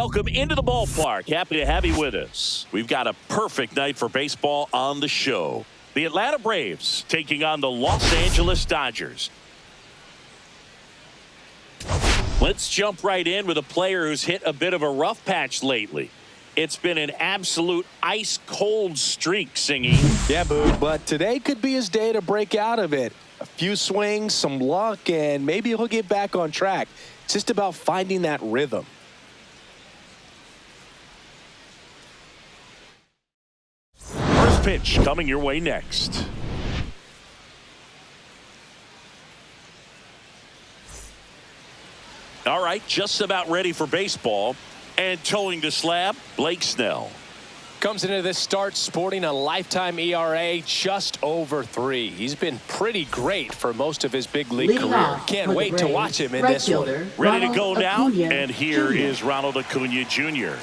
welcome into the ballpark. Happy to have you with us. We've got a perfect night for baseball on the show. The Atlanta Braves taking on the Los Angeles Dodgers. Let's jump right in with a player who's hit a bit of a rough patch lately. It's been an absolute ice-cold streak, Singy. Yeah, Boo, but today could be his day to break out of it. A few swings, some luck, and maybe he'll get back on track. It's just about finding that rhythm. First pitch coming your way next. All right, just about ready for baseball. And towing the slab, Blake Snell. Comes into this start sporting a lifetime ERA just over 3. He's been pretty great for most of his big league career. Can't wait to watch him in this one. Ready to go now, and here is Ronald Acuna Jr.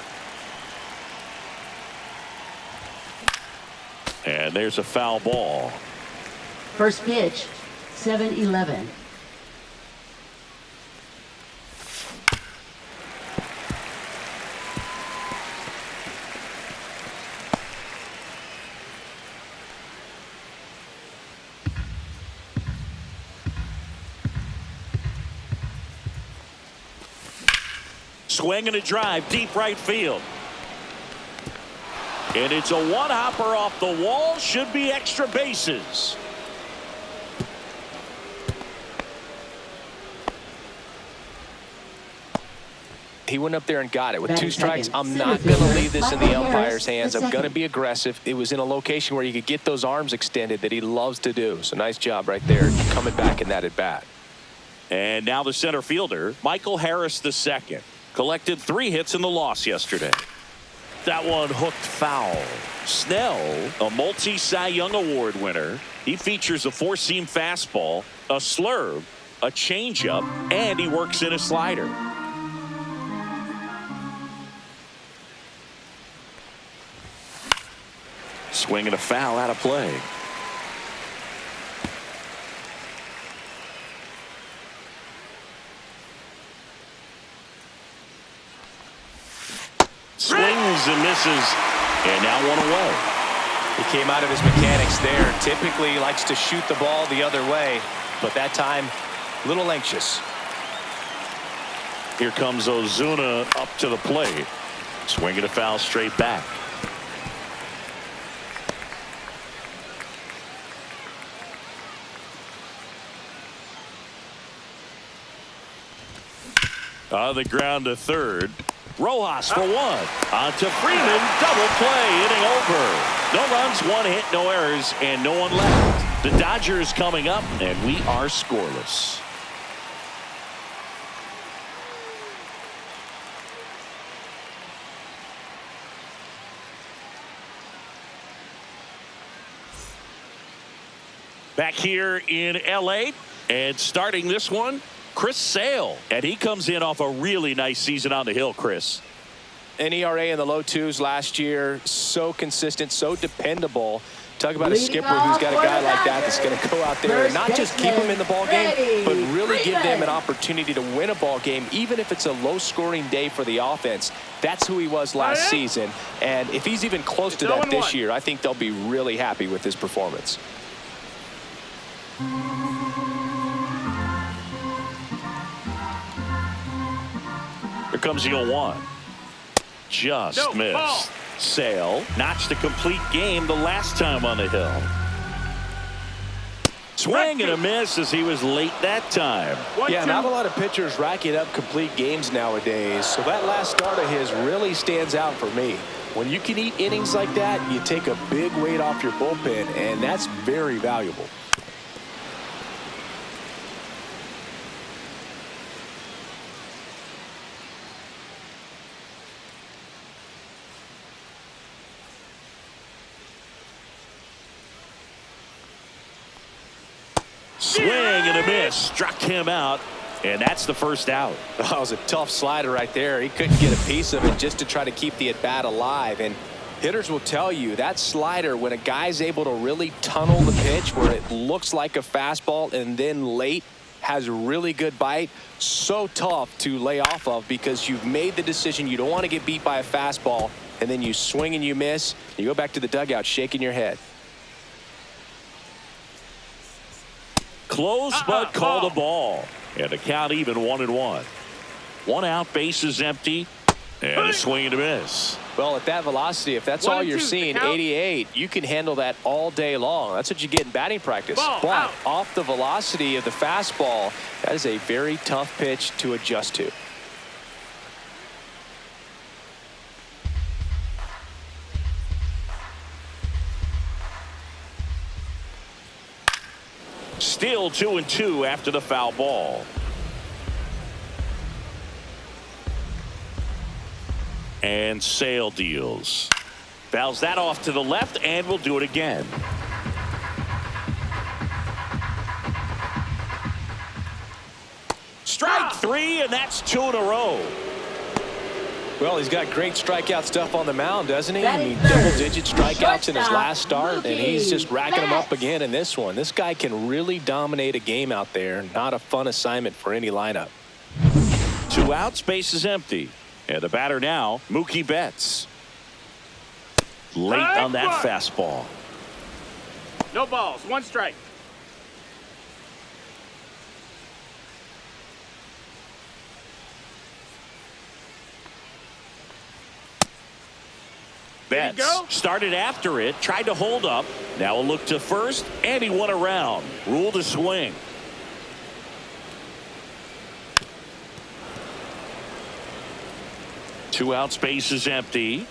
And there's a foul ball. First pitch, 7-11. Swing and a drive, deep right field. And it's a one-hopper off the wall. Should be extra bases. He went up there and got it. With 2 strikes, I'm not going to leave this in the umpire's hands. I'm going to be aggressive. It was in a location where you could get those arms extended that he loves to do. So nice job right there, coming back in that at-bat. And now the center fielder, Michael Harris II. Collected 3 hits in the loss yesterday. That one hooked foul. Snell, a multi-Cy Young Award winner. He features a 4-seam fastball, a slurve, a changeup, and he works in a slider. Swing and a foul out of play. Swings and misses, and now one away. He came out of his mechanics there. Typically he likes to shoot the ball the other way, but that time a little anxious. Here comes Ozuna up to the plate. Swing and a foul straight back. On the ground to third. Rojas for 1. On to Freeman. Double play. Inning over. No runs, 1 hit, no errors, and no one left. The Dodgers coming up, and we are scoreless. Back here in L.A. and starting this one, Chris Sale, and he comes in off a really nice season on the hill, Chris. An ERA in the low 2s last year. So consistent, so dependable. Talk about a skipper who's got a guy like that that's going to go out there and not just keep him in the ball game, but really give them an opportunity to win a ball game, even if it's a low-scoring day for the offense. That's who he was last season, and if he's even close to that this year, I think they'll be really happy with his performance. Here comes the 0-1. Just missed. Sale notched a complete game the last time on the hill. Swing and a miss as he was late that time. Yeah, not a lot of pitchers racking up complete games nowadays, so that last start of his really stands out for me. When you can eat innings like that, you take a big weight off your bullpen, and that's very valuable. Swing and a miss. Struck him out. And that's the first out. That was a tough slider right there. He couldn't get a piece of it just to try to keep the at-bat alive. And hitters will tell you that slider, when a guy's able to really tunnel the pitch where it looks like a fastball and then late has really good bite. So tough to lay off of because you've made the decision you don't want to get beat by a fastball, and then you swing and you miss. You go back to the dugout shaking your head. Close, but called a ball. And the count even 1-1. 1 out, bases empty, and a swing and a miss. Well, at that velocity, if that's all you're seeing, 88, you can handle that all day long. That's what you get in batting practice. But off the velocity of the fastball, that is a very tough pitch to adjust to. Still 2-2 after the foul ball. And Sale deals. Fouls that off to the left, and we'll do it again. Strike 3, and that's 2 in a row. Well, he's got great strikeout stuff on the mound, doesn't he? I mean, double-digit strikeouts in his last start, and he's just racking them up again in this one. This guy can really dominate a game out there. Not a fun assignment for any lineup. 2 outs, bases empty. And the batter now, Mookie Betts. Late on that fastball. No balls, 1 strike. Betts started after it, tried to hold up. Now a look to first, and he won around. Ruled a swing. Two out, space is empty.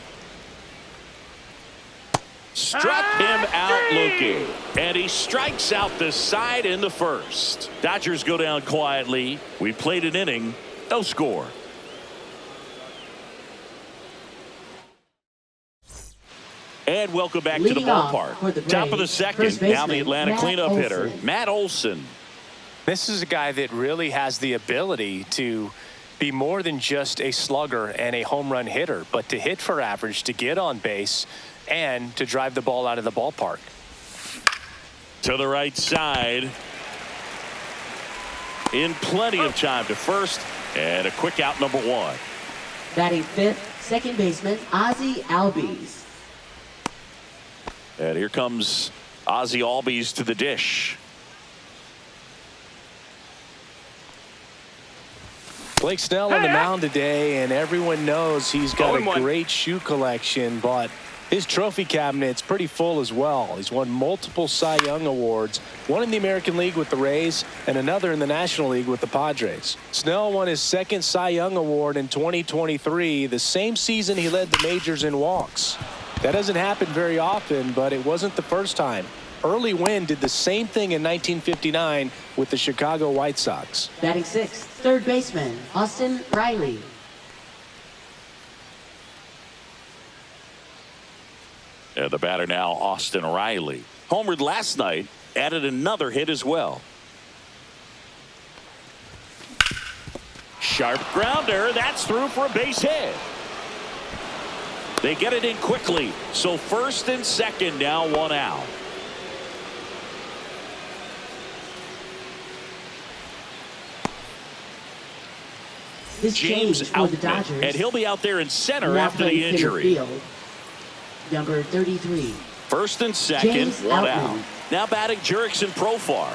Struck him out looking. And he strikes out the side in the first. Dodgers go down quietly. We played an inning, no score. And welcome back to the ballpark. Top of the second, now the Atlanta cleanup hitter, Matt Olson. This is a guy that really has the ability to be more than just a slugger and a home run hitter, but to hit for average, to get on base, and to drive the ball out of the ballpark. To the right side. In plenty of time to first, and a quick out, number 1. Batting 5th, second baseman, Ozzie Albies. And here comes Ozzie Albies to the dish. Blake Snell on the mound today, and everyone knows he's got a great shoe collection, but his trophy cabinet's pretty full as well. He's won multiple Cy Young awards, one in the American League with the Rays and another in the National League with the Padres. Snell won his 2nd Cy Young award in 2023, the same season he led the majors in walks. That doesn't happen very often, but it wasn't the first time. Early Wynn did the same thing in 1959 with the Chicago White Sox. Batting 6th, third baseman, Austin Riley. And the batter now, Austin Riley. Homered last night, added another hit as well. Sharp grounder, that's through for a base hit. They get it in quickly, so first and second now, 1 out. This James change for out, the Dodgers. and he'll be out there in center Now after the playing center injury. field, number 33. First and second, James 1 Outman. out. Now batting Jurickson Profar.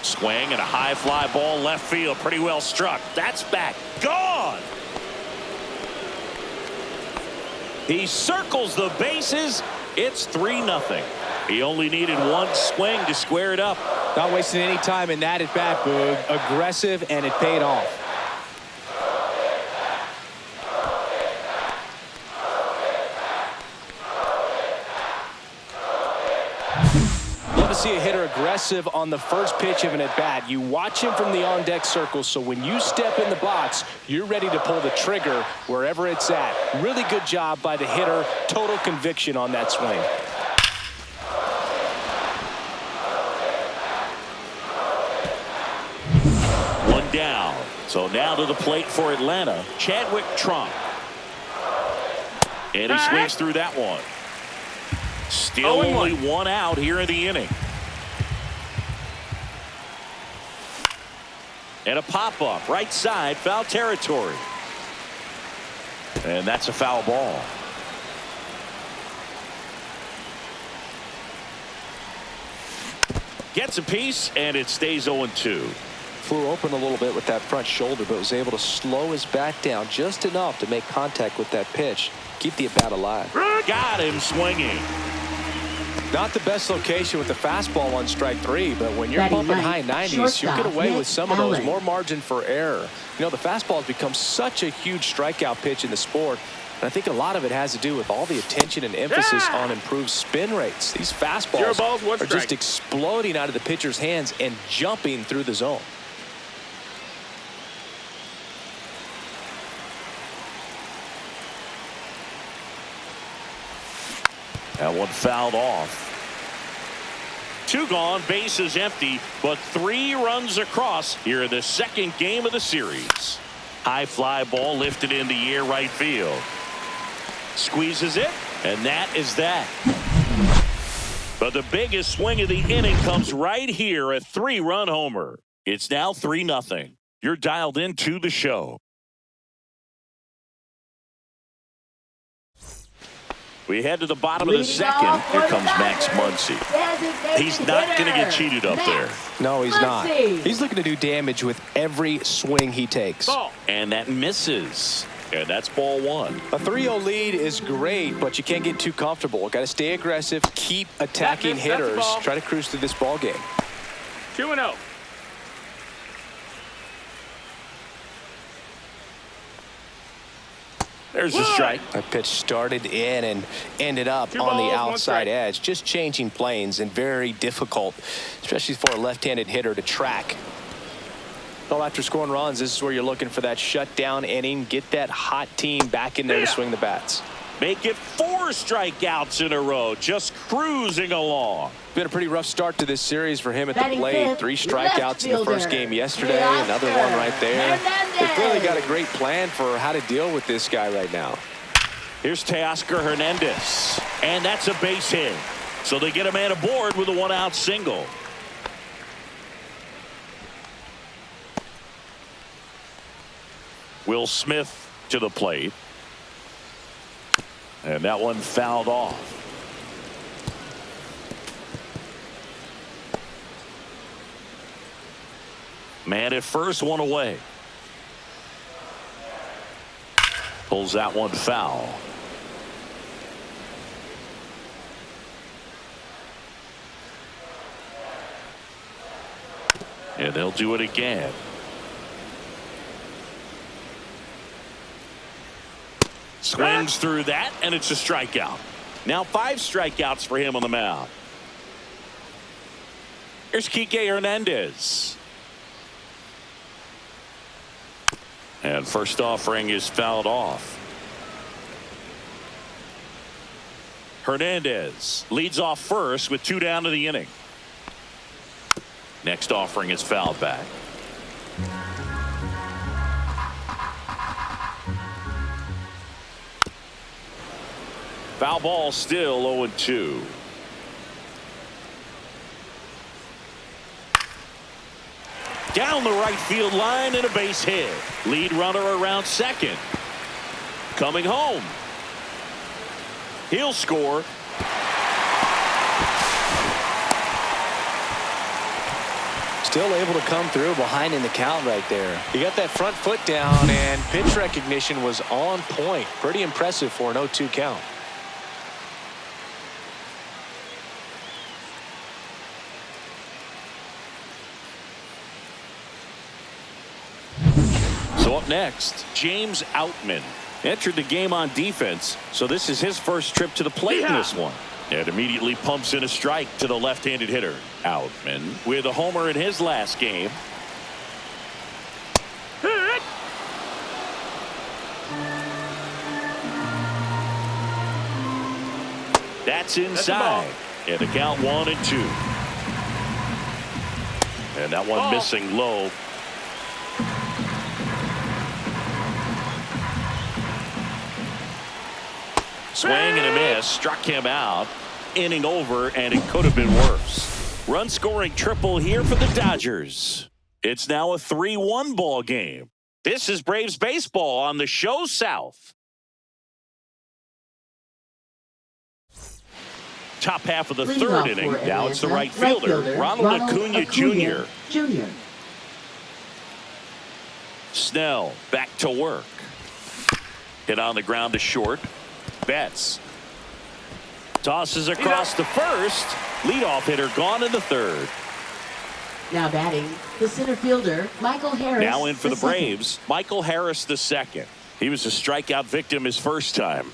Swing and a high fly ball left field, pretty well struck. That's back, gone. He circles the bases. It's 3-0. He only needed 1 swing to square it up. Not wasting any time in that at bat, Boog. Aggressive, and it paid off. Love to see a hitter aggressive on the first pitch of an at-bat. You watch him from the on-deck circle, so when you step in the box, you're ready to pull the trigger wherever it's at. Really good job by the hitter. Total conviction on that swing. Down. So now to the plate for Atlanta, Chadwick Trump. And he swings through that one. Still only 1 out here in the inning. And a pop-up right side, foul territory. And that's a foul ball. Gets a piece, and it stays 0-2. Flew open a little bit with that front shoulder, but was able to slow his bat down just enough to make contact with that pitch. Keep the at-bat alive. Got him swinging. Not the best location with the fastball on strike 3, but when you're pumping high 90s, you get away with some of those. More margin for error. You know, the fastball has become such a huge strikeout pitch in the sport. And I think a lot of it has to do with all the attention and emphasis on improved spin rates. These fastballs are just exploding out of the pitcher's hands and jumping through the zone. That one fouled off. 2 gone, bases empty, but 3 runs across here in the second game of the series. High fly ball lifted in the air right field. Squeezes it, and that is that. But the biggest swing of the inning comes right here, a 3-run homer. It's now 3-0. You're dialed into the show. We head to the bottom of the second. Here comes Max Muncy. He's not going to get cheated up there. No, he's not. He's looking to do damage with every swing he takes. Ball. And that misses. And that's ball 1. A 3-0 lead is great, but you can't get too comfortable. Got to stay aggressive, keep attacking hitters, try to cruise through this ball game. 2-0. There's a strike. That pitch started in and ended up on the outside edge. Just changing planes and very difficult, especially for a left-handed hitter to track. Well, after scoring runs, this is where you're looking for that shutdown inning. Get that hot team back in there to swing the bats. Make it 4 strikeouts in a row. Just cruising along. Been a pretty rough start to this series for him at the plate. 3 strikeouts in the first game yesterday. Another one right there. They've clearly got a great plan for how to deal with this guy right now. Here's Teoscar Hernandez. And that's a base hit. So they get a man aboard with a 1-out single. Will Smith to the plate. And that one fouled off. Man at first, 1 away. Pulls that one foul. And they'll do it again. Swings through that, and it's a strikeout. Now 5 strikeouts for him on the mound. Here's Kike Hernandez. And first offering is fouled off. Hernandez leads off first with 2 down to the inning. Next offering is fouled back. Foul ball, still 0-2. Down the right field line and a base hit. Lead runner around second. Coming home. He'll score. Still able to come through behind in the count right there. He got that front foot down, and pitch recognition was on point. Pretty impressive for an 0-2 count. So up next, James Outman entered the game on defense, so this is his first trip to the plate in this one. And immediately pumps in a strike to the left-handed hitter. Outman with a homer in his last game. That's inside. And the count 1-2. And that one missing low. Swing and a miss, struck him out. Inning over, and it could have been worse. Run scoring triple here for the Dodgers. It's now a 3-1 ball game. This is Braves baseball on the Show South. Top half of the third inning. Now it's the right fielder, Ronald Acuna Jr. Snell back to work. Hit on the ground to short. Betts tosses across the first. Leadoff hitter gone in the third. Now batting, the center fielder, Michael Harris. Now in for the Braves, Michael Harris the second. He was a strikeout victim his first time.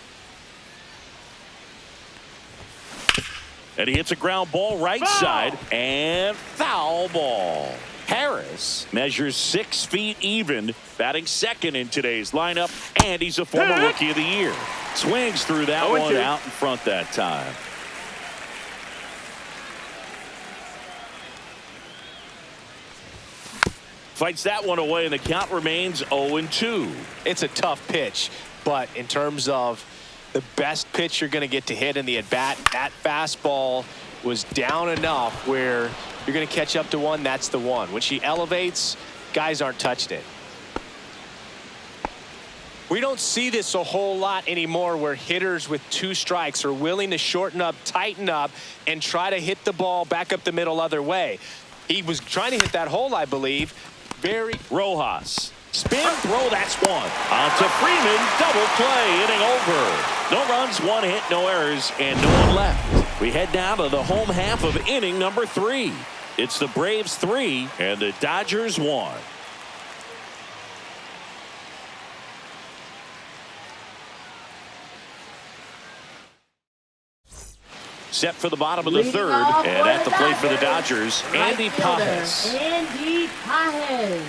And he hits a ground ball right side and foul ball. Harris measures 6 feet even, batting second in today's lineup, and he's a former Rookie of the Year. Swings through that one out in front that time. Fights that one away, and the count remains 0-2. It's a tough pitch, but in terms of the best pitch you're going to get to hit in the at-bat, that fastball was down enough where you're going to catch up to one. That's the one. When she elevates, guys aren't touching it. We don't see this a whole lot anymore where hitters with 2 strikes are willing to shorten up, tighten up, and try to hit the ball back up the middle other way. He was trying to hit that hole, I believe. Rojas. Spin throw, that's one. On to Freeman, double play, inning over. No runs, 1 hit, no errors, and no one left. We head now to the home half of inning number 3. It's the Braves 3 and the Dodgers 1. Set for the bottom of the third, and at the plate for the Dodgers, Andy Pages. Andy Pages.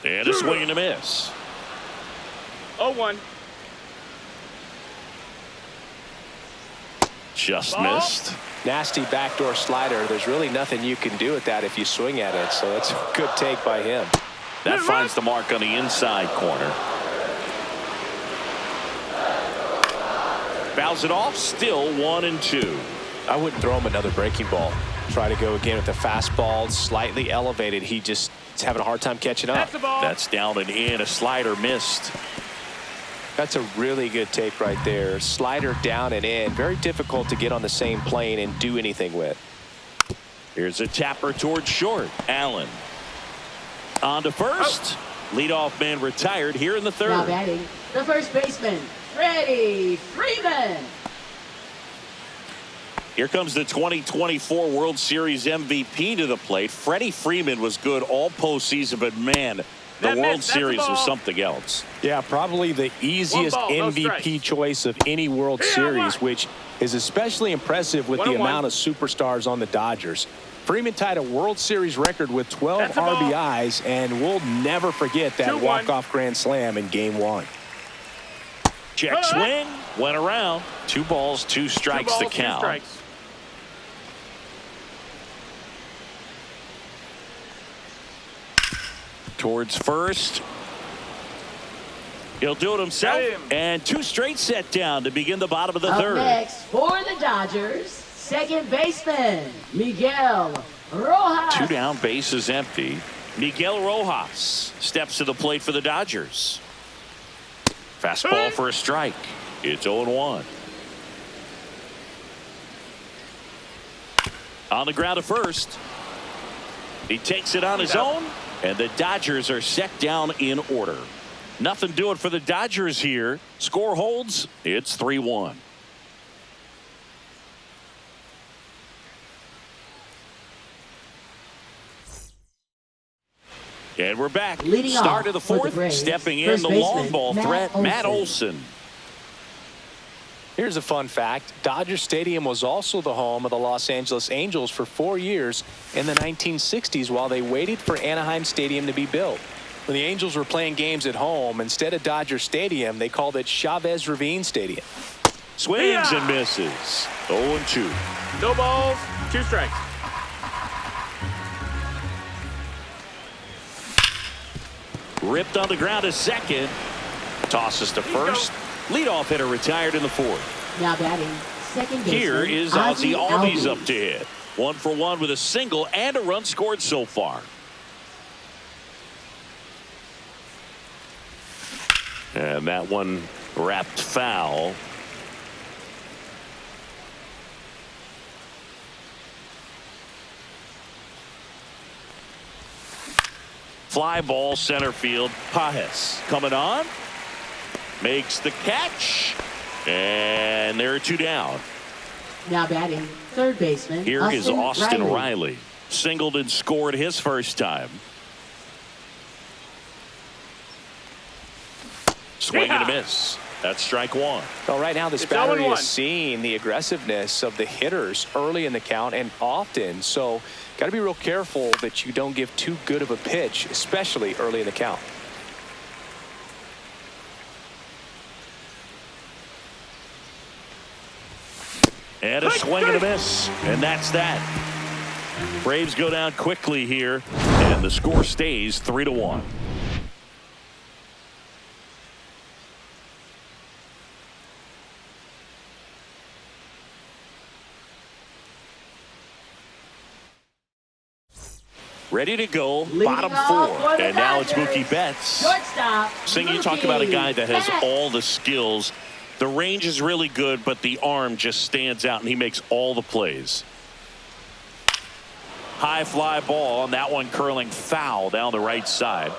And a swing and a miss. 0-1. Just missed. Nasty backdoor slider. There's really nothing you can do with that if you swing at it, so that's a good take by him. That finds the mark on the inside corner. Fouls it off, still 1-2. I wouldn't throw him another breaking ball. Try to go again with the fastball, slightly elevated. He just is having a hard time catching up. That's down and in. A slider missed. That's a really good take right there. Slider down and in. Very difficult to get on the same plane and do anything with. Here's a tapper towards short. Allen. On to first. Leadoff man retired here in the third. Now batting, the first baseman, Freddie Freeman. Here comes the 2024 World Series MVP to the plate. Freddie Freeman was good all postseason, but man, the World Series was something else. Yeah, probably the easiest MVP choice of any World Series, which is especially impressive with the amount of superstars on the Dodgers. Freeman tied a World Series record with 12 RBIs, and we'll never forget that walk-off grand slam in Game 1. Check swing, went around. 2 balls, 2 strikes the count. Towards first. He'll do it himself. And 2 straight set down to begin the bottom of the third. Up next for the Dodgers, second baseman, Miguel Rojas. 2 down, bases empty. Miguel Rojas steps to the plate for the Dodgers. Fastball for a strike. It's 0-1. On the ground to first. He takes it on his own, and the Dodgers are set down in order. Nothing doing for the Dodgers here. Score holds. It's 3-1. And we're back. Start of the fourth. Stepping in the long ball threat, Matt Olson. Here's a fun fact. Dodger Stadium was also the home of the Los Angeles Angels for 4 years in the 1960s while they waited for Anaheim Stadium to be built. When the Angels were playing games at home, instead of Dodger Stadium, they called it Chavez Ravine Stadium. Swings and misses. 0-2. No balls, 2 strikes. Ripped on the ground to second. Tosses to first. Leadoff hitter retired in the fourth. Now batting, second baseman. Here is Ozzie Albies up to hit. 1 for 1 with a single and a run scored so far. And that one wrapped foul. Fly ball center field. Pajes coming on. Makes the catch. And there are 2 down. Now batting third baseman. Here is Austin Riley. Singled and scored his first time. Swing and a miss. That's strike 1. Well, right now this batter is seeing the aggressiveness of the hitters early in the count and often. So got to be real careful that you don't give too good of a pitch, especially early in the count. And a swing and a miss. And that's that. Braves go down quickly here. And the score stays 3-1. Ready to go, bottom 4. And now it's Mookie Betts. Shortstop. Sing, you talk about a guy that has all the skills. The range is really good, but the arm just stands out, and he makes all the plays. High fly ball, and that one curling foul down the right side.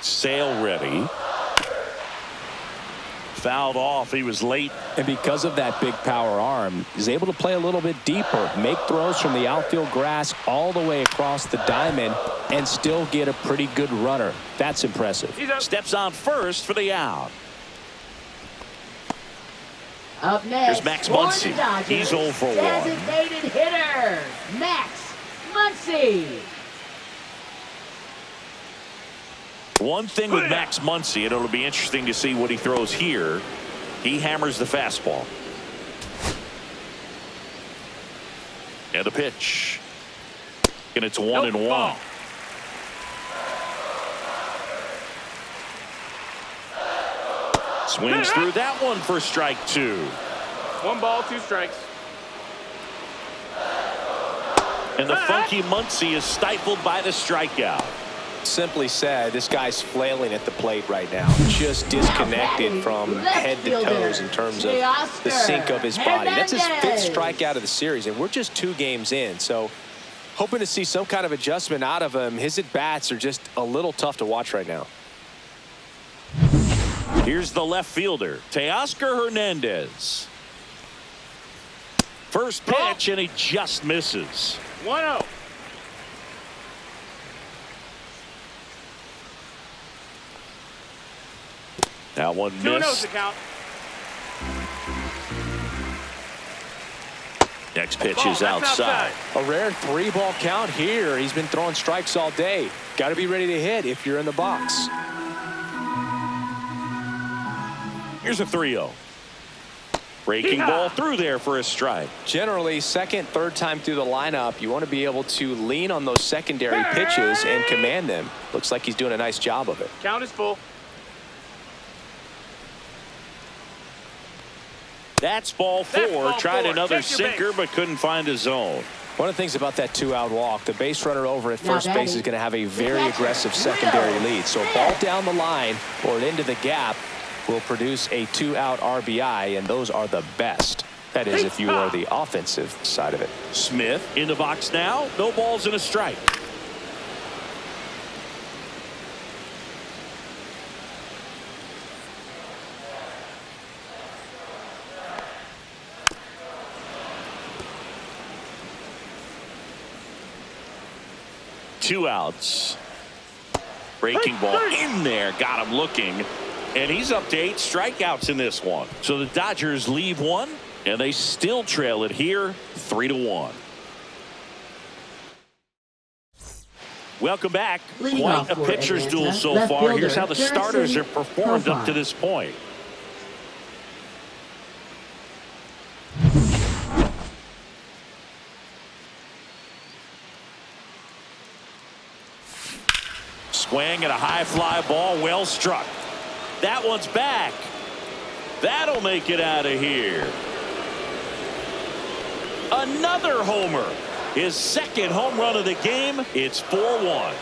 Sale ready. Fouled off. He was late. And because of that big power arm, he's able to play a little bit deeper, make throws from the outfield grass all the way across the diamond, and still get a pretty good runner. That's impressive. Steps on first for the out. Up next, Here's Max Muncy. He's 0 for 1. Designated hitter, Max Muncy. One thing with Max Muncy, and it'll be interesting to see what he throws here. He hammers the fastball. And the pitch. And it's 1-1. Swings through that one for strike 2. 1 ball, 2 strikes. And the funky Muncy is stifled by the strikeout. Simply said, this guy's flailing at the plate right now, just disconnected from head to toes in terms of the sink of his body. That's his 5th strikeout of the series, and we're just 2 games in, so hoping to see some kind of adjustment out of him. His at-bats are just a little tough to watch right now. Here's the left fielder, Teoscar Hernandez. First pitch, and he just misses. 1-0. That one 2-0 missed. the count. Next pitch is outside. A rare 3-ball count here. He's been throwing strikes all day. Got to be ready to hit if you're in the box. Here's a 3-0. Breaking ball through there for a strike. Generally, second, third time through the lineup, you want to be able to lean on those secondary pitches and command them. Looks like he's doing a nice job of it. Count is full. That's ball 4. Tried another sinker, but couldn't find a zone. One of the things about that 2-out walk, the base runner over at first base is going to have a very aggressive secondary lead. So a ball down the line or into the gap will produce a 2-out RBI, and those are the best. That is, if you are the offensive side of it. Smith in the box now. No balls and a strike. Two outs. Breaking ball in there. Got him looking. And he's up to 8 strikeouts in this one. So the Dodgers leave one, and they still trail it here 3-1. Welcome back. Quite a pitcher's duel so far. Here's how the starters have performed up to this point. Swing and a high fly ball, well struck. That one's back. That'll make it out of here. Another homer. His second home run of the game. It's 4-1.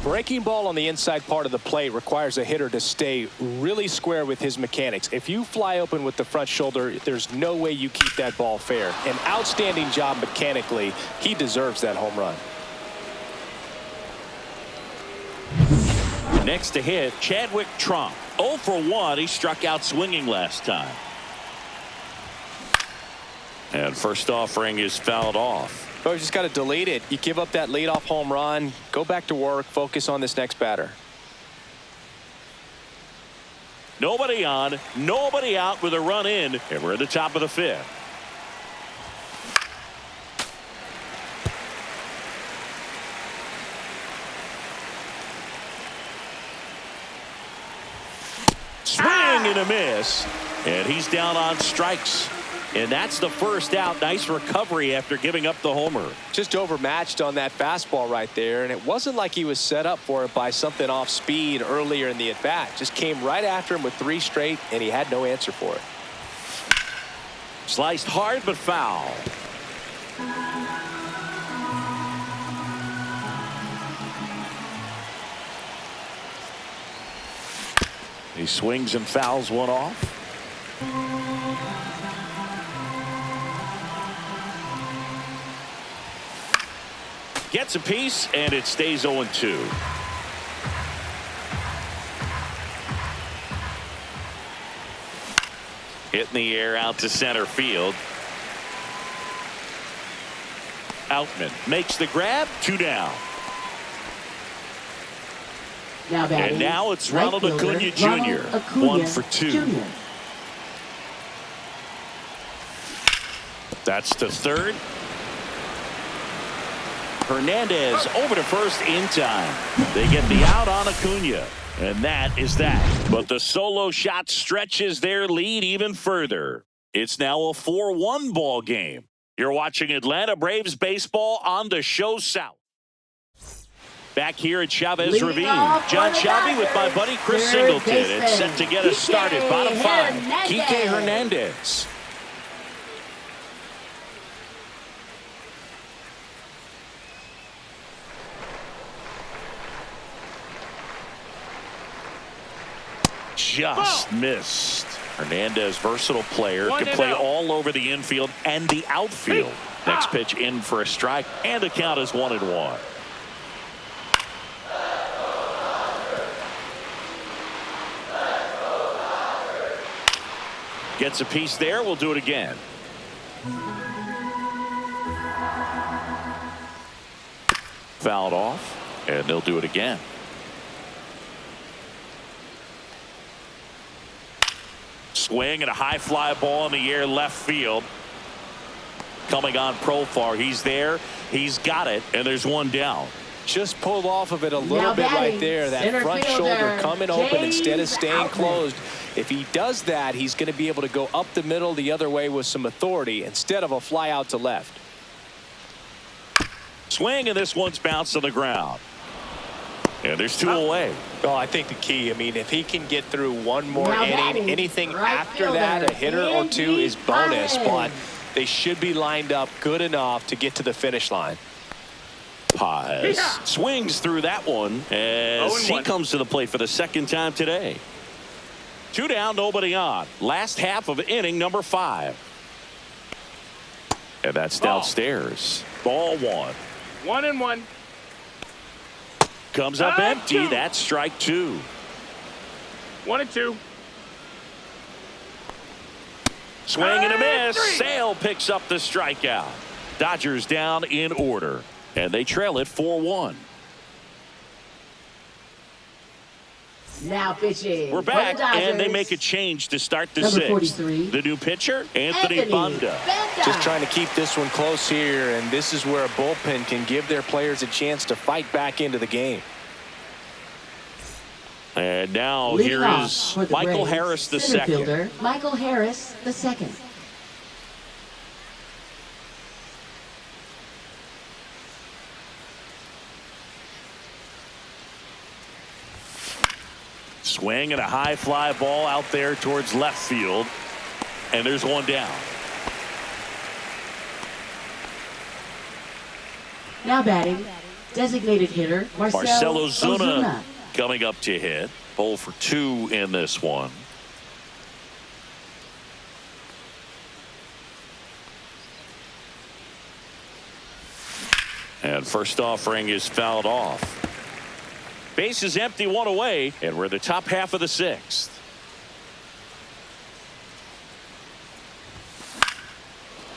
Breaking ball on the inside part of the plate requires a hitter to stay really square with his mechanics. If you fly open with the front shoulder, there's no way you keep that ball fair. An outstanding job mechanically. He deserves that home run. Next to hit, Chadwick Trump. 0 for 1. He struck out swinging last time. And first offering is fouled off. Oh, you just got to delete it. You give up that leadoff home run. Go back to work. Focus on this next batter. Nobody on, nobody out with a run in, and we're at the top of the 5th. Swing and a miss, and he's down on strikes. And that's the first out. Nice recovery after giving up the homer. Just overmatched on that fastball right there, and it wasn't like he was set up for it by something off speed earlier in the at-bat. Just came right after him with 3 straight, and he had no answer for it. Sliced hard but foul. He swings and fouls one off. Gets a piece, and it stays 0-2. Hit in the air out to center field. Outman makes the grab. 2 down. Now batting, and now it's right Ronald fielder, Acuna Jr. Ronald Acuna 1 for 2. Jr. That's the third. Hernandez over to first in time. They get the out on Acuna. And that is that. But the solo shot stretches their lead even further. It's now a 4-1 ball game. You're watching Atlanta Braves baseball on the Show South. Back here at Chavez Ravine, John Shelby with my buddy Chris Singleton. It's set to get us started. Bottom 5, Kike Hernandez. Just missed. Hernandez, versatile player, can play all over the infield and the outfield. Next pitch in for a strike, and the count is 1-1. Gets a piece there. We'll do it again. Fouled off, and they'll do it again. Swing and a high fly ball in the air left field. Coming on Profar. He's there. He's got it, and there's 1 down. Just pulled off of it a little bit right there. That front shoulder coming open instead of staying closed. If he does that, he's going to be able to go up the middle the other way with some authority instead of a fly out to left. Swing, and this one's bounced to the ground. And there's 2 away. Oh, I think the key, if he can get through one more Now inning, batting, anything right after that, a hitter or 2 is bonus, Andy but they should be lined up good enough to get to the finish line. Paz swings through that one as he comes to the plate for the second time today. 2 down, nobody on. Last half of inning number 5. And that's downstairs. Ball 1. 1-1. Comes up empty. That's strike 2. 1-2. Swing and a miss. Sale picks up the strikeout. Dodgers down in order, and they trail it 4-1. Now pitching. We're back, and they make a change to start the Number 6th. 43. The new pitcher, Anthony Banda. Just trying to keep this one close here, and this is where a bullpen can give their players a chance to fight back into the game. And now Leading here off is for the Michael Braves, Harris the center second. fielder, Michael Harris the second. Swing and a high fly ball out there towards left field. And there's one down. Now batting, designated hitter Marcell Ozuna. Ozuna coming up to hit. 0 for 2 in this one. And first offering is fouled off. Base is empty, 1 away, and we're in the top half of the 6th.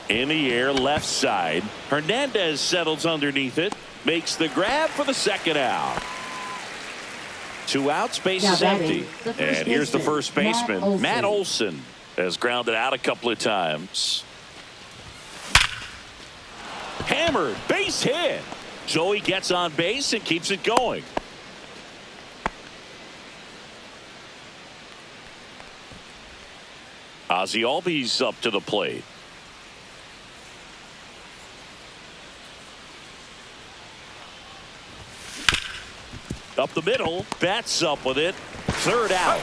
In the air, left side. Hernandez settles underneath it. Makes the grab for the second out. 2 outs, base is empty. And here's the first baseman, Matt Olson, has grounded out a couple of times. Hammered, base hit. Joey gets on base and keeps it going. Ozzie Albies up to the plate. Up the middle, bats up with it. 3rd out.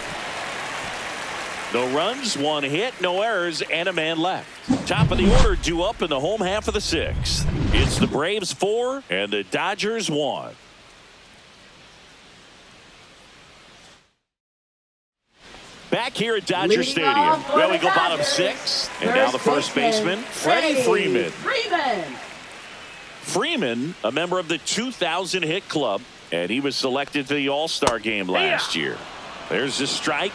No runs, 1 hit, no errors, and a man left. Top of the order due up in the home half of the 6th. It's the Braves 4 and the Dodgers 1. Back here at Dodger Stadium. Well, we go bottom 6th. And now the first baseman, Freddie Freeman. Freeman, a member of the 2000 hit club, and he was selected to the All-Star game last year. There's the strike.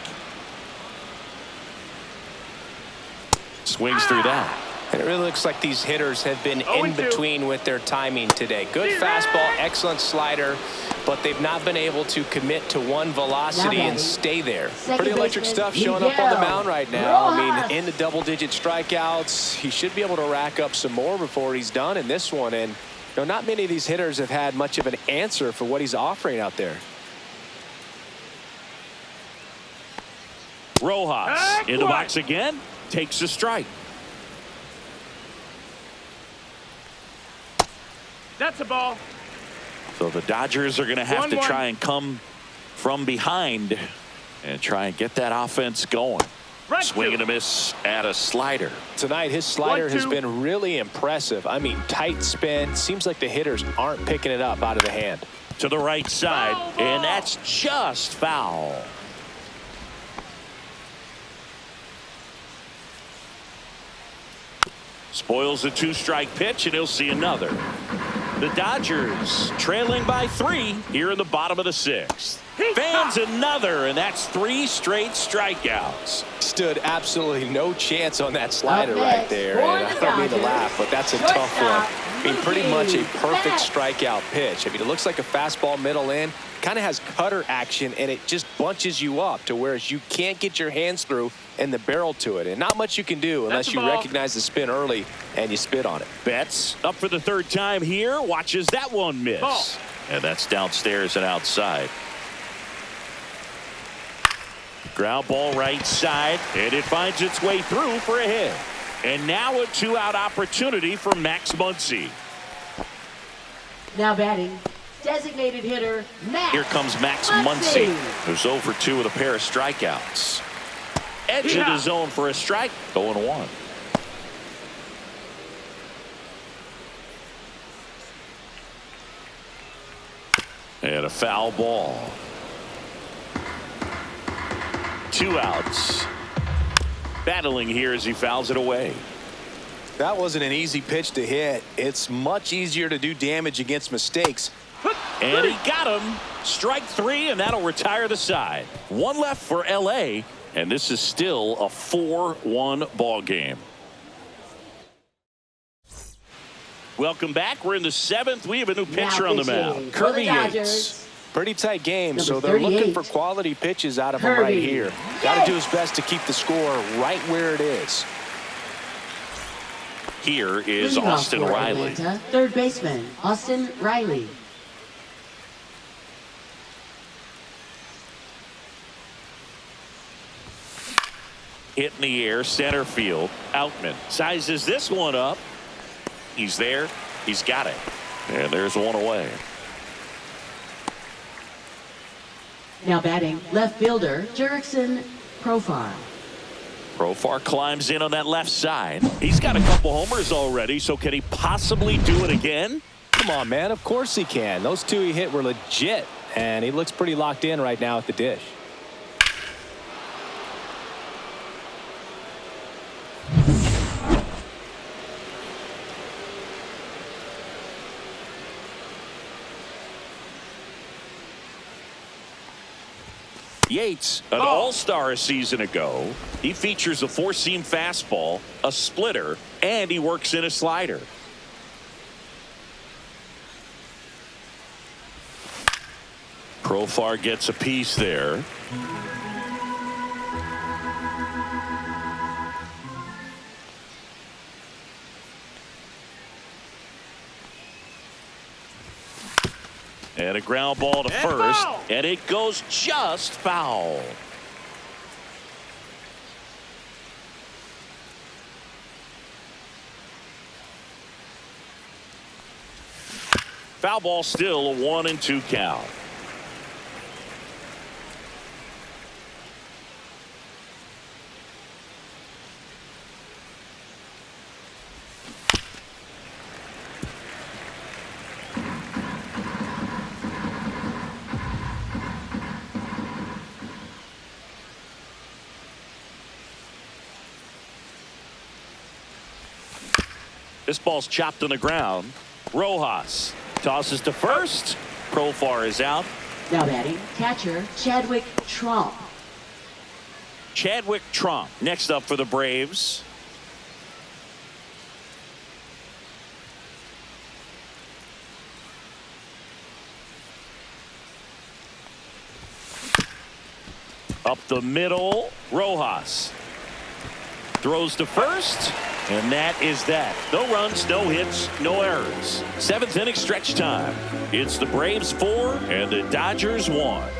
Swings through that. And it really looks like these hitters have been in between with their timing today. Good fastball, excellent slider, but they've not been able to commit to one velocity and stay there. Pretty electric stuff showing up on the mound right now. I mean, into double-digit strikeouts. He should be able to rack up some more before he's done in this one. And not many of these hitters have had much of an answer for what he's offering out there. Rojas in the box again. Takes a strike. That's a ball. So the Dodgers are going to have to try and come from behind and try and get that offense going. Swing and a miss at a slider. Tonight, his slider has been really impressive. I mean, tight spin. Seems like the hitters aren't picking it up out of the hand. To the right side, and that's just foul. Spoils a 2-strike pitch, and he'll see another. The Dodgers trailing by 3 here in the bottom of the 6th. Fans another, and that's 3 straight strikeouts. Stood absolutely no chance on that slider right there. And I don't mean to laugh, but that's a tough one. I mean, pretty much a perfect strikeout pitch. I mean, it looks like a fastball middle in. Kind of has cutter action, and it just bunches you up to whereas you can't get your hands through and the barrel to it. And not much you can do unless you recognize the spin early and you spit on it. Betts up for the 3rd time here. Watches that one miss. And that's downstairs and outside. Ground ball right side, and it finds its way through for a hit. And now a 2-out opportunity for Max Muncy. Now batting, designated hitter Max. Here comes Max Muncy, who's 0 for 2 with a pair of strikeouts. Edge of the zone for a strike, 0-1. And a foul ball. 2 outs. Battling here as he fouls it away. That wasn't an easy pitch to hit. It's much easier to do damage against mistakes. And he got him. Strike 3, and that'll retire the side. 1 left for L.A., and this is still a 4-1 ball game. Welcome back. We're in the 7th. We have a new pitcher on the mound. Kirby Yates. Pretty tight game, so they're looking for quality pitches out of him right here. Got to do his best to keep the score right where it is. Here is Austin Riley. Atlanta, 3rd baseman, Austin Riley. Hit in the air, center field. Outman sizes this one up. He's there. He's got it. And there's one away. Now batting, left fielder, Jurickson Profar. Profar climbs in on that left side. He's got a couple homers already, so can he possibly do it again? Come on, man. Of course he can. Those two he hit were legit, and he looks pretty locked in right now at the dish. Yates, an all-star a season ago. He features a four-seam fastball, a splitter, and he works in a slider. Profar gets a piece there. And a ground ball to first, and it goes just foul. Foul ball, still a 1-2 count. This ball's chopped on the ground. Rojas tosses to first. Profar is out. Now batting, catcher, Chadwick Tromp. Chadwick Tromp next up for the Braves. Up the middle, Rojas throws to first. And that is that. No runs, no hits, no errors. Seventh inning stretch time. It's the Braves 4 and the Dodgers 1.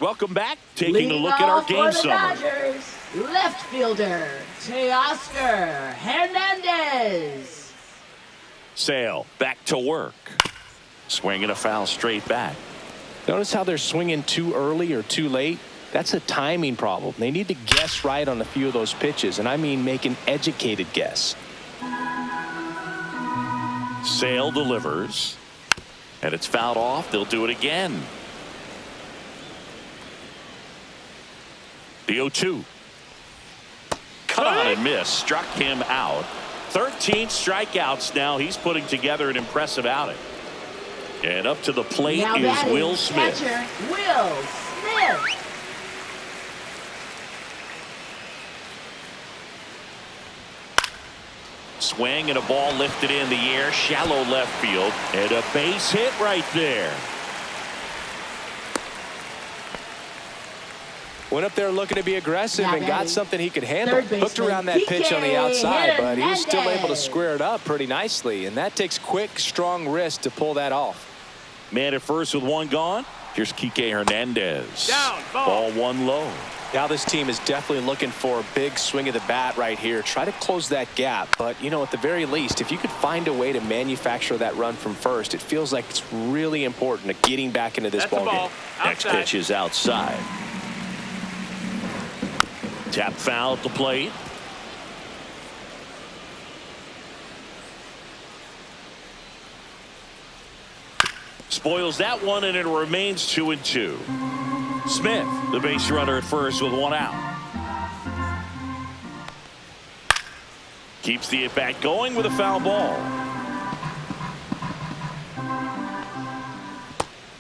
Welcome back. Taking a look at our game summary. Dodgers, left fielder, Teoscar Hernandez. Sale back to work. Swinging a foul straight back. Notice how they're swinging too early or too late? That's a timing problem. They need to guess right on a few of those pitches, and I mean make an educated guess. Sale delivers, and it's fouled off. They'll do it again. The 0-2. Cut on and miss. Struck him out. 13 strikeouts now. He's putting together an impressive outing. And up to the plate now is Will Smith. Catcher, Will Smith. Swing and a ball lifted in the air, shallow left field, and a base hit right there. Went up there looking to be aggressive and got something he could handle. Hooked around that PK pitch on the outside, but he was still able to Hernandez. square it up pretty nicely, and that takes quick, strong wrist to pull that off. Man at first with one gone. Here's Kike Hernandez. Down, ball one low. Now this team is definitely looking for a big swing of the bat right here. Try to close that gap. But, you know, at the very least, if you could find a way to manufacture that run from first, it feels like it's really important to getting back into this ball game. Next pitch is outside. Tap foul at the plate. Spoils that one, and it remains 2-2. Smith, the base runner at first with one out. Keeps the at-bat going with a foul ball.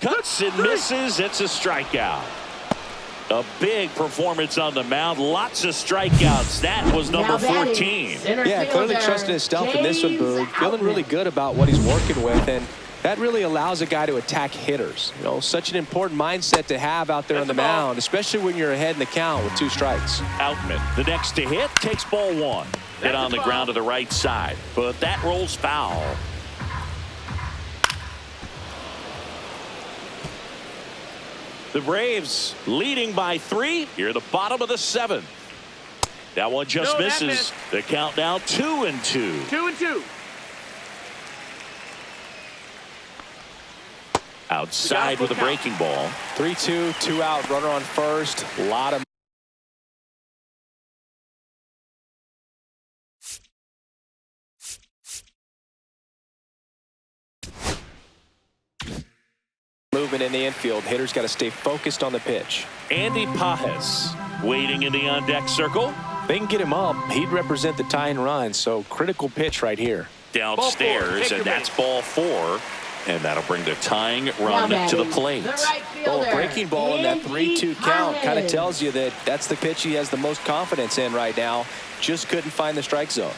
Cuts and misses. It's a strikeout. A big performance on the mound. Lots of strikeouts. That was number 14. Yeah, clearly trusting himself in this one, Boog. Feeling really good about what he's working with, and that really allows a guy to attack hitters. You know, such an important mindset to have out there on the mound, especially when you're ahead in the count with 2 strikes. Outman, the next to hit, takes ball 1. Hit on the ground to the right side, but that rolls foul. The Braves leading by 3 here at the bottom of the 7th. That one just misses. The count now 2-2. 2-2. Outside with a breaking ball. 3-2, 2 out, runner on first. A lot of movement in the infield. Hitter's got to stay focused on the pitch. Andy Pajes waiting in the on-deck circle. If they can get him up, he'd represent the tying run, so critical pitch right here. Downstairs, and that's ball 4. And that'll bring the tying run to the plate. A breaking ball in that 3-2 count kind of tells you that that's the pitch he has the most confidence in right now. Just couldn't find the strike zone.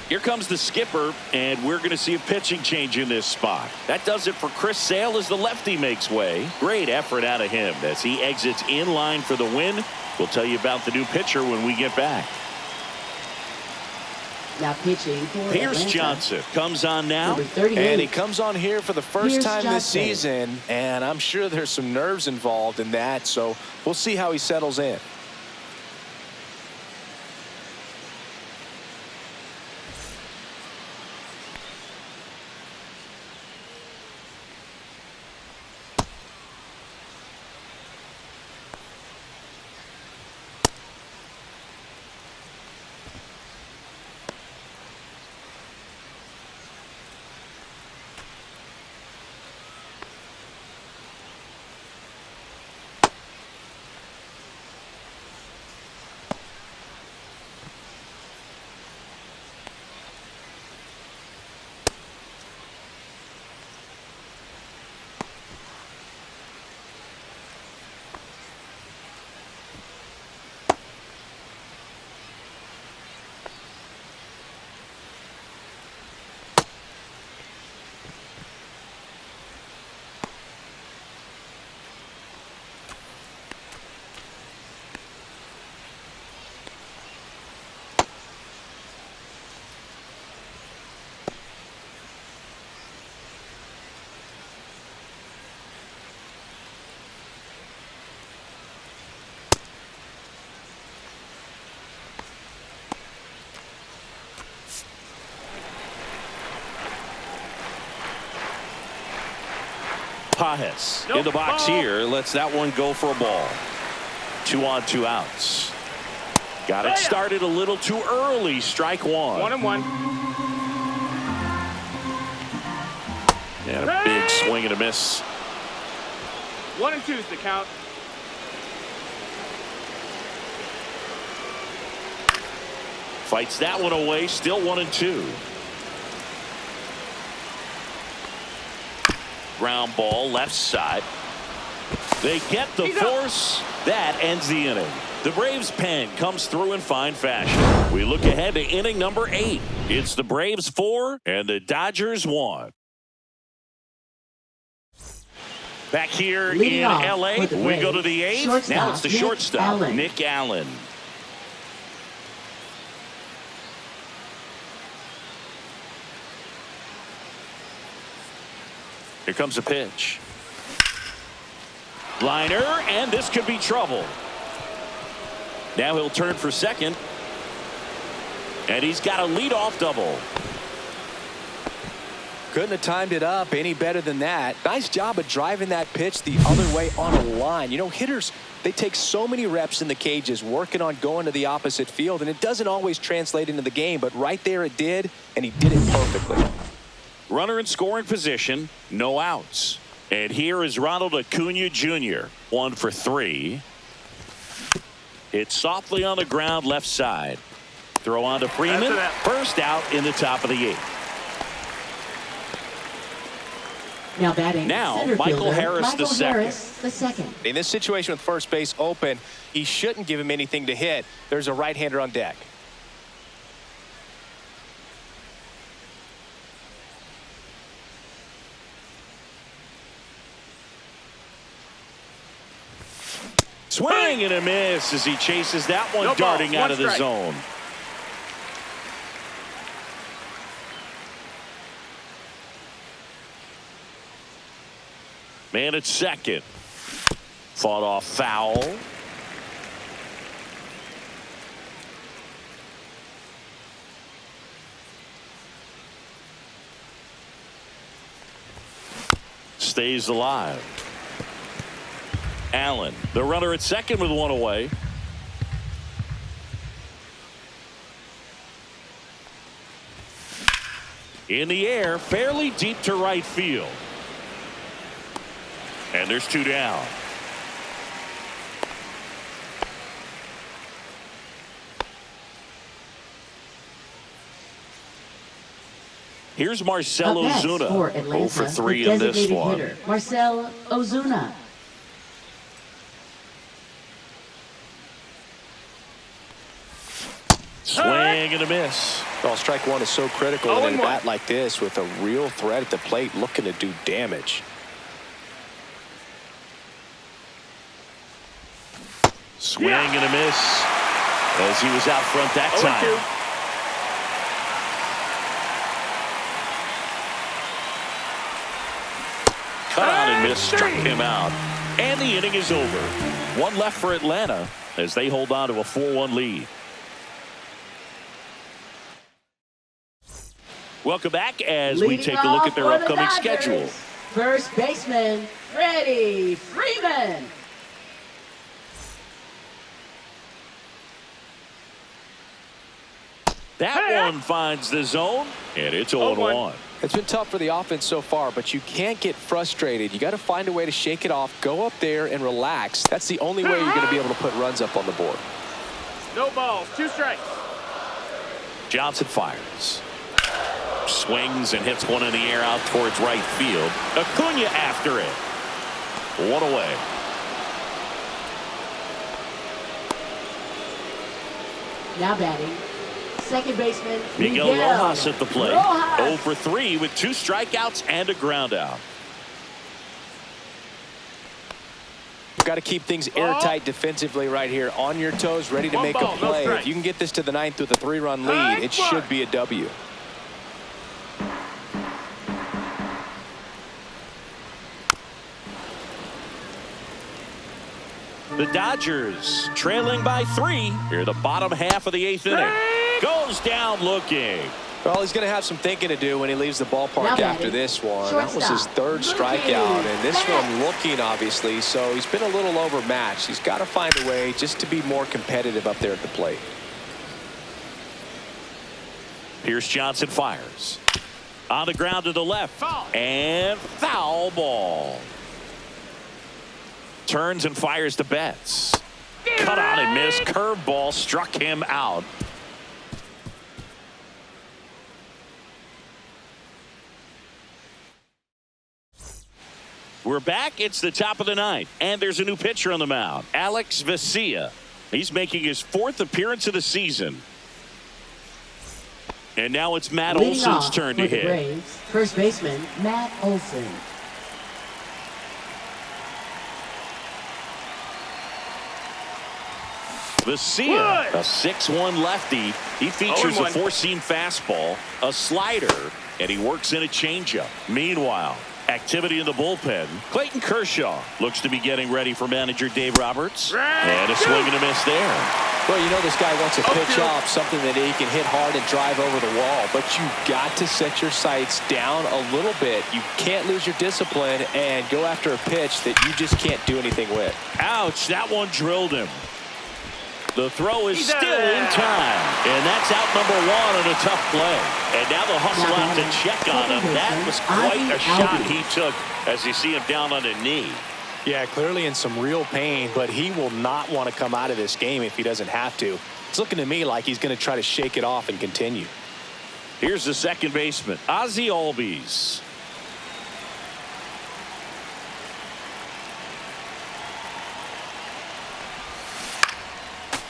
Here comes the skipper, and we're going to see a pitching change in this spot. That does it for Chris Sale as the lefty makes way. Great effort out of him as he exits in line for the win. We'll tell you about the new pitcher when we get back. Now pitching for Pierce Atlanta. Johnson comes on now. Number 38. And he comes on here for the first Pierce time this Johnson. season, and I'm sure there's some nerves involved in that, so we'll see how he settles in. Pajes in the box here. Lets that one go for a ball. 2 on, 2 outs. Got it started a little too early. Strike 1. 1-1. And a big swing and a miss. 1-2 is the count. Fights that one away. Still 1-2. Ground ball left side. They get the force. That ends the inning. The Braves pen comes through in fine fashion. We look ahead to inning number 8. It's the Braves 4 and the Dodgers 1. Back here Leading in off LA, for the we go to Braves, the 8th. shortstop, Now it's the Nick shortstop, Allen. Nick Allen. Here comes a pitch. Liner, and this could be trouble. Now he'll turn for second. And he's got a leadoff double. Couldn't have timed it up any better than that. Nice job of driving that pitch the other way on a line. You know, hitters, they take so many reps in the cages working on going to the opposite field, and it doesn't always translate into the game, but right there it did, and he did it perfectly. Runner in scoring position, no outs. And here is Ronald Acuna Jr. 1 for 3. Hit softly on the ground left side. Throw on to Freeman. First out in the top of the 8th. Now batting. Michael Harris the second. In this situation with first base open, he shouldn't give him anything to hit. There's a right-hander on deck. Swing and a miss as he chases that one darting out of the zone. Man at second. Fought off foul. Stays alive. Allen, the runner at second with 1 away. In the air, fairly deep to right field. And there's 2 down. Here's Marcell Ozuna. 0 for 3 in this one. Marcell Ozuna. Swing and a miss. Well, strike one is so critical in a bat like this with a real threat at the plate looking to do damage. Swing and a miss as he was out front that time. Cut on and miss, struck him out. And the inning is over. 1 left for Atlanta as they hold on to a 4-1 lead. Welcome back as we take a look at their upcoming schedule. First baseman, Freddie Freeman. That one finds the zone, and it's 0-1. It's been tough for the offense so far, but you can't get frustrated. You got to find a way to shake it off, go up there and relax. That's the only way you're going to be able to put runs up on the board. No balls, 2 strikes. Johnson fires. Swings and hits one in the air out towards right field. Acuna after it. 1 away. Now batting. Second baseman, Miguel Rojas at the plate. 0 for 3 with 2 strikeouts and a ground out. Got to keep things airtight defensively right here. On your toes, ready to make a play. If you can get this to the 9th with a 3-run lead, it should be a W. The Dodgers trailing by 3 here the bottom half of the 8th inning. Goes down looking. Well, he's going to have some thinking to do when he leaves the ballpark after this one. That was his 3rd strikeout, and this one looking, obviously, so he's been a little overmatched. He's got to find a way just to be more competitive up there at the plate. Pierce Johnson fires. On the ground to the left. And foul ball. Turns and fires to Betts. Cut on and miss. Curveball struck him out. We're back. It's the top of the 9th, and there's a new pitcher on the mound, Alex Vesia. He's making his 4th appearance of the season. And now it's Matt Olson's turn to hit. Braves, first baseman, Matt Olson. Vesia, a 6'1 lefty. He features a 4-seam fastball, a slider, and he works in a changeup. Meanwhile, activity in the bullpen. Clayton Kershaw looks to be getting ready for manager Dave Roberts. And a swing and a miss there. Well, you know this guy wants to pitch off something that he can hit hard and drive over the wall, but you've got to set your sights down a little bit. You can't lose your discipline and go after a pitch that you just can't do anything with. Ouch, that one drilled him. The throw is still in time, and that's out number one on a tough play. And now the hustle out to check on him. That was quite a shot he took as you see him down on a knee. Yeah, clearly in some real pain, but he will not want to come out of this game if he doesn't have to. It's looking to me like he's going to try to shake it off and continue. Here's the second baseman, Ozzie Albies.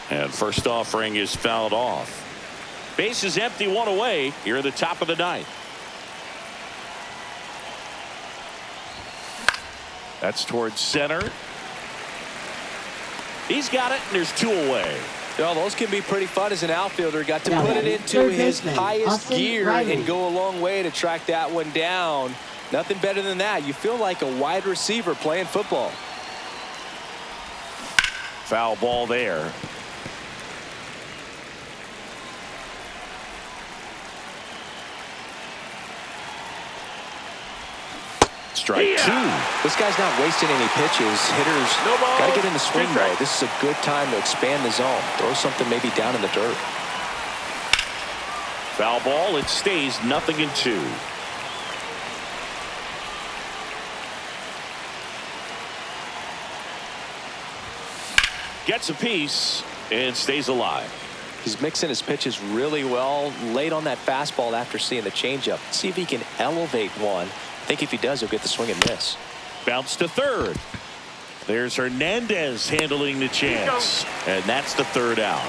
And first offering is fouled off. Base is empty, one away here in the top of the ninth. That's towards center. He's got it, and there's two away. Well, those can be pretty fun as an outfielder. Got to put it into his highest gear and go a long way to track that one down. Nothing better than that. You feel like a wide receiver playing football. Foul ball there. Strike two. This guy's not wasting any pitches. Hitters got to get in the swing mode. This is a good time to expand the zone. Throw something maybe down in the dirt. Foul ball. It stays 0-2. Gets a piece and stays alive. He's mixing his pitches really well. Late on that fastball after seeing the changeup. See if he can elevate one. I think if he does, he'll get the swing and miss. Bounce to third. There's Hernandez handling the chance. And that's the third out.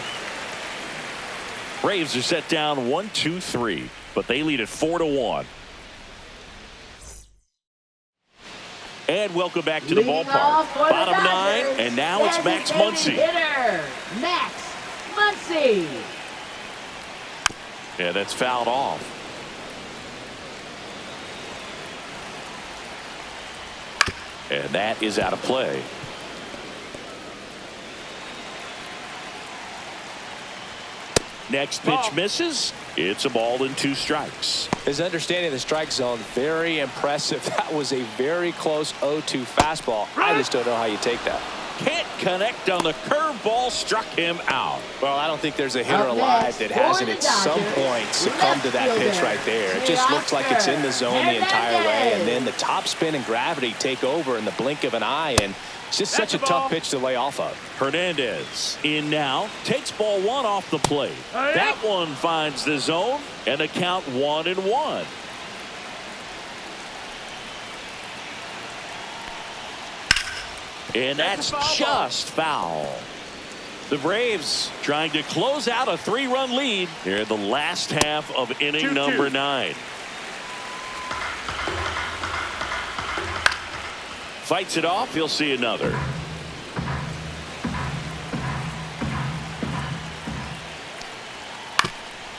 Braves are set down 1-2-3, but they lead it 4-1. And welcome back to the ballpark. Bottom nine, and now it's Max Muncy. Hitter, Max Muncy. Yeah, that's fouled off. And that is out of play. Next pitch misses. It's a ball and 2 strikes. His understanding of the strike zone, very impressive. That was a very close 0-2 fastball. I just don't know how you take that. Can't connect on the curveball, struck him out. Well, I don't think there's a hitter alive that hasn't at some point succumbed to that pitch right there. It just looks like it's in the zone the entire way, and then the top spin and gravity take over in the blink of an eye, and it's just such a tough pitch to lay off of. Hernandez in now, takes ball 1 off the plate. That one finds the zone, and a count 1-1. And that's just foul. The Braves trying to close out a 3-run lead here in the last half of inning number 9. Fights it off. He'll see another.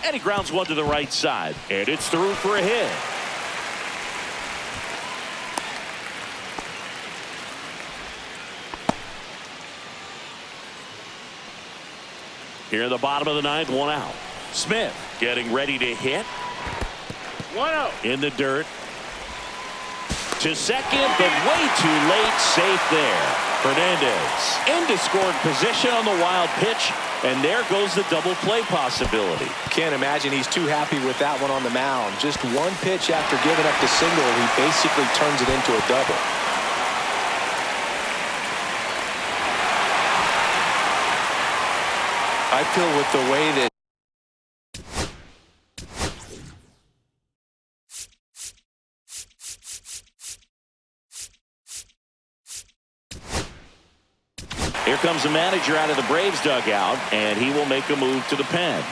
And he grounds one to the right side. And it's through for a hit. Here in the bottom of the 9th, 1 out. Smith getting ready to hit. 1-0. In the dirt. To second, but way too late. Safe there. Hernandez into scoring position on the wild pitch. And there goes the double play possibility. Can't imagine he's too happy with that one on the mound. Just one pitch after giving up the single, he basically turns it into a double. I feel with the way that here comes the manager out of the Braves dugout, and he will make a move to the pen.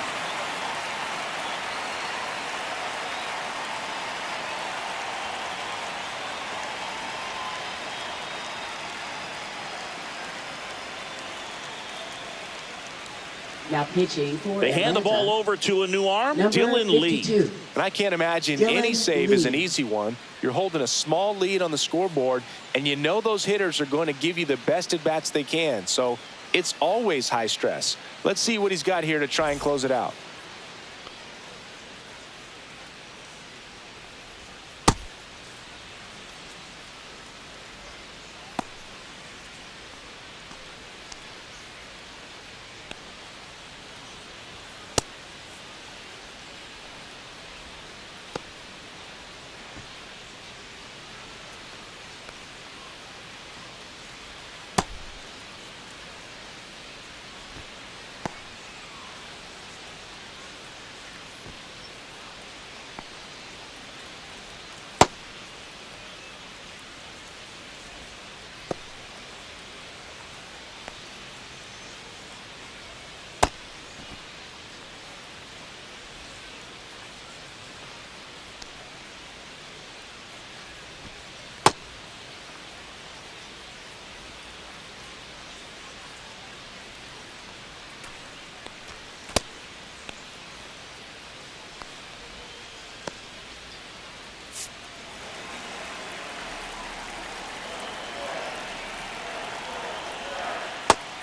Now pitching for They hand the ball over to a new arm, Dylan Lee. And I can't imagine any save is an easy one. You're holding a small lead on the scoreboard, and you know those hitters are going to give you the best at-bats they can. So It's always high stress. Let's see what he's got here to try and close it out.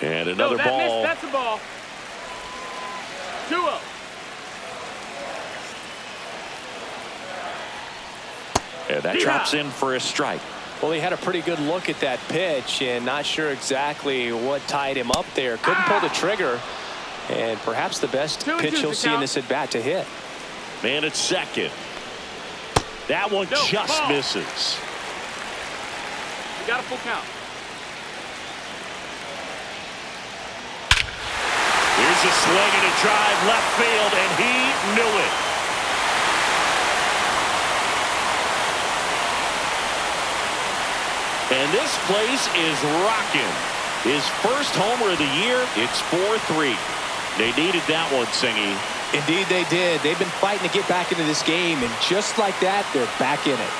And another that ball. That's a ball. 2-0. And that drops in for a strike. Well, he had a pretty good look at that pitch and not sure exactly what tied him up there. Couldn't pull the trigger. And perhaps the best pitch he'll see in this at bat to hit. Man at second. That one just misses. You got a full count. Here's a swing and a drive left field, and he knew it. And this place is rocking. His first homer of the year. It's 4-3. They needed that one, Singy. Indeed they did. They've been fighting to get back into this game, and just like that, they're back in it.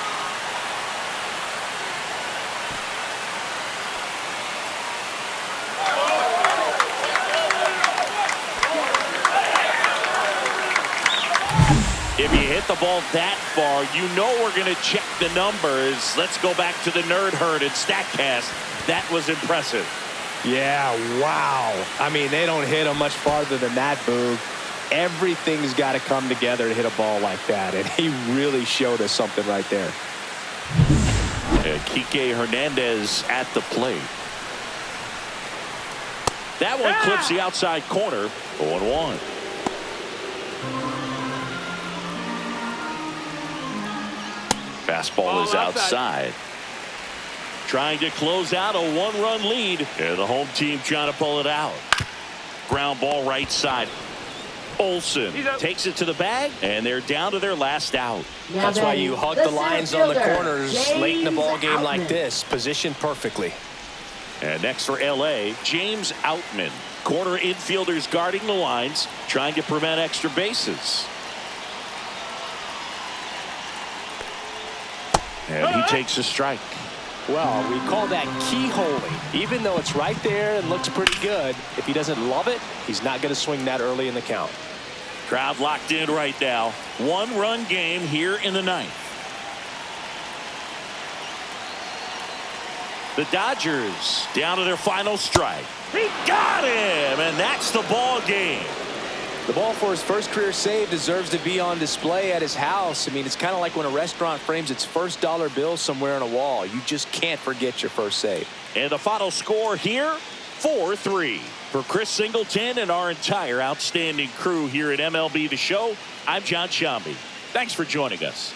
If you hit the ball that far, you know we're going to check the numbers. Let's go back to the Nerd Herd and StatCast. That was impressive. Yeah, wow. I mean, they don't hit him much farther than that, Boog. Everything's got to come together to hit a ball like that, and he really showed us something right there. And Kike Hernandez at the plate. That one clips the outside corner. 0-1. Fastball is outside. Trying to close out a one-run lead. And the home team trying to pull it out. Ground ball right side. Olsen takes it to the bag, and they're down to their last out. That's why you hug the lines on the corners late in the ball game like this. Positioned perfectly. And next for L.A., James Outman. Corner infielders guarding the lines, trying to prevent extra bases. And he takes a strike. Well, we call that keyholing. Even though it's right there and looks pretty good, if he doesn't love it, he's not going to swing that early in the count. Crowd locked in right now. One-run game here in the ninth. The Dodgers down to their final strike. He got him, and that's the ball game. The ball for his first career save deserves to be on display at his house. I mean, it's kind of like when a restaurant frames its first dollar bill somewhere on a wall. You just can't forget your first save. And the final score here, 4-3. For Chris Singleton and our entire outstanding crew here at MLB The Show, I'm John Shambi. Thanks for joining us.